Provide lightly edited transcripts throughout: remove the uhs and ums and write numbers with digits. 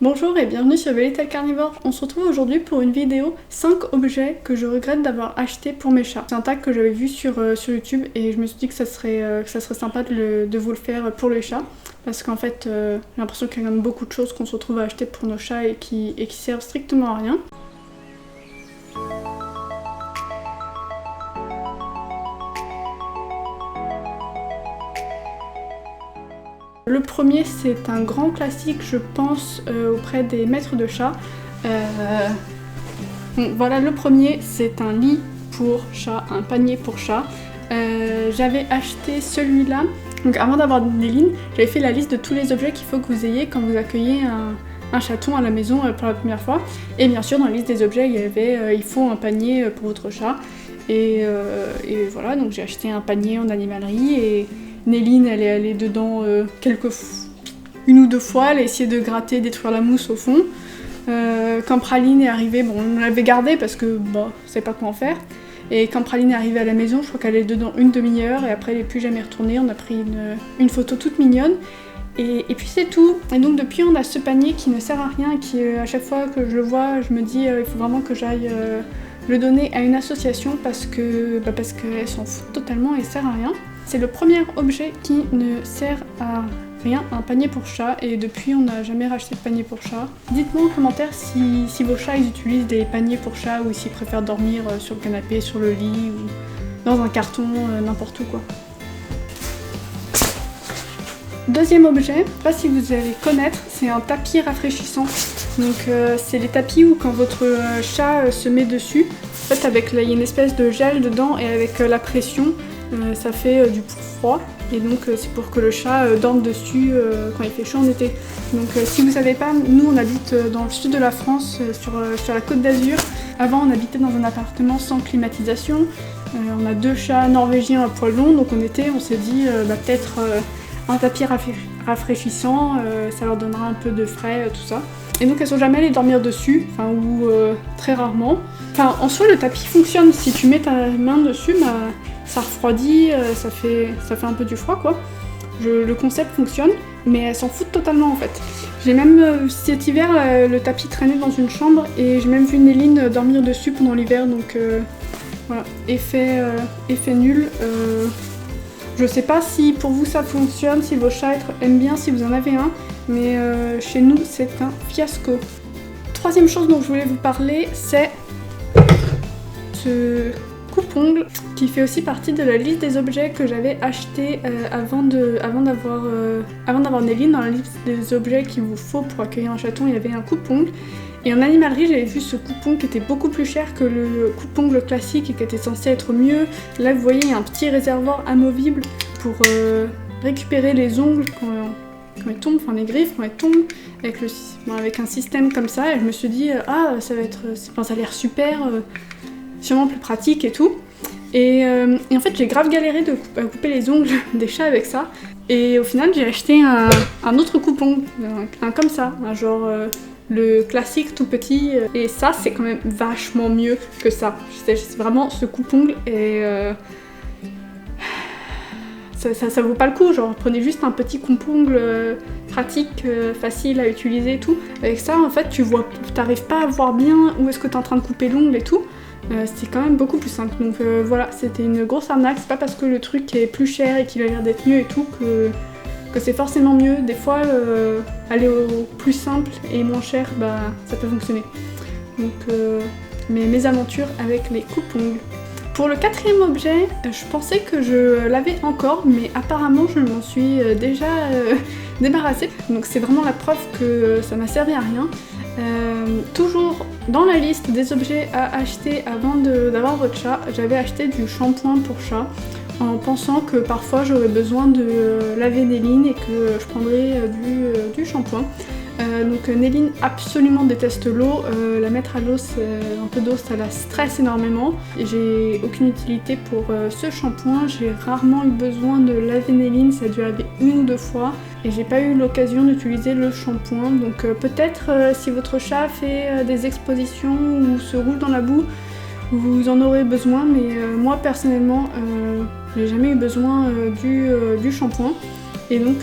Bonjour et bienvenue sur Velita Carnivore. On se retrouve aujourd'hui pour une vidéo 5 objets que je regrette d'avoir acheté pour mes chats. C'est un tag que j'avais vu sur YouTube et je me suis dit que ça serait sympa de vous le faire pour les chats. Parce qu'en fait, j'ai l'impression qu'il y a quand même beaucoup de choses qu'on se retrouve à acheter pour nos chats et qui servent strictement à rien. Le premier, c'est un grand classique, je pense, auprès des maîtres de chats. Voilà, le premier, c'est un lit pour chat, un panier pour chat. J'avais acheté celui-là, donc avant d'avoir Néline, j'avais fait la liste de tous les objets qu'il faut que vous ayez quand vous accueillez un chaton à la maison pour la première fois. Et bien sûr, dans la liste des objets, il y avait il faut un panier pour votre chat. Et voilà, donc j'ai acheté un panier en animalerie et Néline, elle est allée dedans une ou deux fois, elle a essayé de gratter, détruire la mousse au fond. Quand Praline est arrivée, bon, on l'avait gardée parce que on savait pas quoi en faire. Et quand Praline est arrivée à la maison, je crois qu'elle est dedans une demi-heure et après elle n'est plus jamais retournée. On a pris une photo toute mignonne. Et puis c'est tout. Et donc depuis, on a ce panier qui ne sert à rien et qui, à chaque fois que je le vois, je me dis il faut vraiment que j'aille le donner à une association parce qu'elle s'en fout totalement et sert à rien. C'est le premier objet qui ne sert à rien, un panier pour chat, et depuis on n'a jamais racheté de panier pour chat. Dites-moi en commentaire si vos chats ils utilisent des paniers pour chat ou s'ils préfèrent dormir sur le canapé, sur le lit ou dans un carton, n'importe où quoi. Deuxième objet, je sais pas si vous allez connaître, c'est un tapis rafraîchissant. Donc c'est les tapis où quand votre chat se met dessus, en fait il y a une espèce de gel dedans et avec la pression, ça fait du froid. Et donc c'est pour que le chat dorme dessus quand il fait chaud en été. Donc si vous savez pas, nous on habite dans le sud de la France, sur la côte d'Azur. Avant on habitait dans un appartement sans climatisation. On a 2 chats norvégiens à poil long, donc en été on s'est dit peut-être un tapis rafraîchissant, ça leur donnera un peu de frais, tout ça. Et donc elles sont jamais allées dormir dessus, ou très rarement. Enfin en soi le tapis fonctionne, si tu mets ta main dessus, ça refroidit, ça fait un peu du froid quoi. Le concept fonctionne, mais elles s'en foutent totalement en fait. J'ai même cet hiver le tapis traînait dans une chambre et j'ai même vu Néline dormir dessus pendant l'hiver, donc voilà, effet nul. Je sais pas si pour vous ça fonctionne, si vos chats aiment bien, si vous en avez un, mais chez nous c'est un fiasco. Troisième chose dont je voulais vous parler, c'est ce coupe-ongles qui fait aussi partie de la liste des objets que j'avais acheté avant d'avoir Néline. Dans la liste des objets qu'il vous faut pour accueillir un chaton, il y avait un coupe-ongles. Et en animalerie, j'avais vu ce coupe-ongle qui était beaucoup plus cher que le coupe-ongle classique et qui était censé être mieux. Là, vous voyez, il y a un petit réservoir amovible pour récupérer les ongles quand ils tombent, enfin les griffes quand elles tombent, avec un système comme ça. Et je me suis dit, ça a l'air super, sûrement plus pratique et tout. Et en fait, j'ai grave galéré à couper les ongles des chats avec ça. Et au final, j'ai acheté un autre coupe-ongle, un comme ça, un genre... le classique tout petit, et ça c'est quand même vachement mieux que ça. C'est vraiment ce coupe-ongle et ça vaut pas le coup, genre prenez juste un petit coupe-ongle pratique, facile à utiliser et tout. Avec ça en fait t'arrives pas à voir bien où est-ce que t'es en train de couper l'ongle et tout. C'est quand même beaucoup plus simple. Donc voilà, c'était une grosse arnaque. C'est pas parce que le truc est plus cher et qu'il a l'air d'être mieux et tout que c'est forcément mieux. Des fois, aller au plus simple et moins cher, ça peut fonctionner. Donc, mes aventures avec les coupe-ongles. Pour le quatrième objet, je pensais que je l'avais encore, mais apparemment je m'en suis déjà débarrassée. Donc c'est vraiment la preuve que ça m'a servi à rien. Toujours dans la liste des objets à acheter avant d'avoir votre chat, j'avais acheté du shampoing pour chat, en pensant que parfois j'aurais besoin de laver Néline et que je prendrais du shampoing. Donc Néline absolument déteste l'eau, la mettre à l'eau, un peu d'eau ça la stresse énormément. J'ai aucune utilité pour ce shampoing, j'ai rarement eu besoin de laver Néline, ça a dû arriver 1 ou 2 fois et j'ai pas eu l'occasion d'utiliser le shampoing. Donc peut-être si votre chat fait des expositions ou se roule dans la boue, vous en aurez besoin, mais moi personnellement j'ai jamais eu besoin du shampoing et donc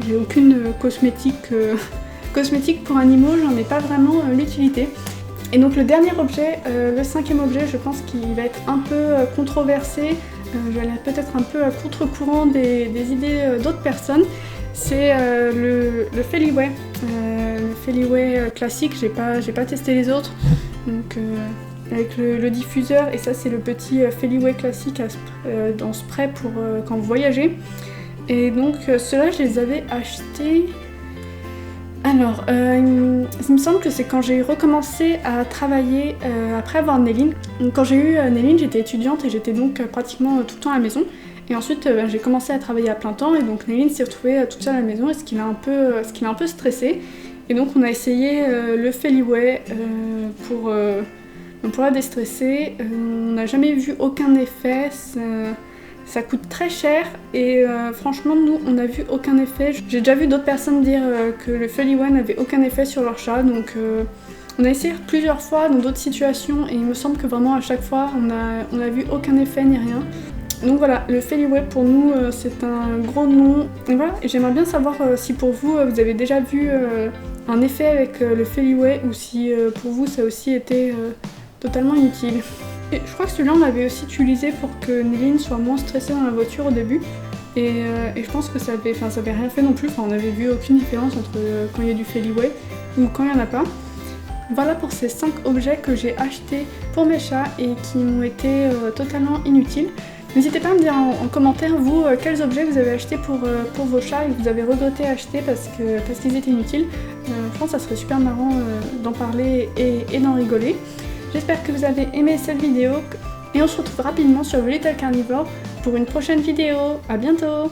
j'ai aucune cosmétique cosmétiques pour animaux, j'en ai pas vraiment l'utilité. Et donc le dernier objet, le 5e objet, je pense qu'il va être un peu controversé, je vais aller peut-être un peu à contre-courant des idées d'autres personnes. C'est le Feliway. Le Feliway classique, j'ai pas testé les autres. Donc avec le diffuseur, et ça c'est le petit Feliway classique en spray pour quand vous voyagez. Et donc ceux-là je les avais achetés. Alors, il me semble que c'est quand j'ai recommencé à travailler après avoir Néline. Donc, quand j'ai eu Néline, j'étais étudiante et j'étais donc pratiquement tout le temps à la maison. Et ensuite, j'ai commencé à travailler à plein temps et donc Néline s'est retrouvée toute seule à la maison, et ce qui l'a un peu stressée. Et donc, on a essayé le Feliway pour la déstresser. On n'a jamais vu aucun effet. Ça coûte très cher et franchement nous on n'a vu aucun effet. J'ai déjà vu d'autres personnes dire que le Feliway n'avait aucun effet sur leur chat, donc on a essayé plusieurs fois dans d'autres situations et il me semble que vraiment à chaque fois on a vu aucun effet ni rien. Donc voilà, le Feliway pour nous c'est un gros non. Et voilà, j'aimerais bien savoir si pour vous vous avez déjà vu un effet avec le Feliway ou si pour vous ça a aussi été totalement inutile. Et je crois que celui-là on l'avait aussi utilisé pour que Néline soit moins stressée dans la voiture au début. Et je pense que ça avait rien fait non plus, on n'avait vu aucune différence entre quand il y a du Feliway ou quand il n'y en a pas. Voilà pour ces 5 objets que j'ai achetés pour mes chats et qui m'ont été totalement inutiles. N'hésitez pas à me dire en commentaire, vous, quels objets vous avez achetés pour vos chats et que vous avez regretté acheter parce qu'ils étaient inutiles. Je pense que ça serait super marrant d'en parler et d'en rigoler. J'espère que vous avez aimé cette vidéo et on se retrouve rapidement sur The Little Carnivore pour une prochaine vidéo. À bientôt!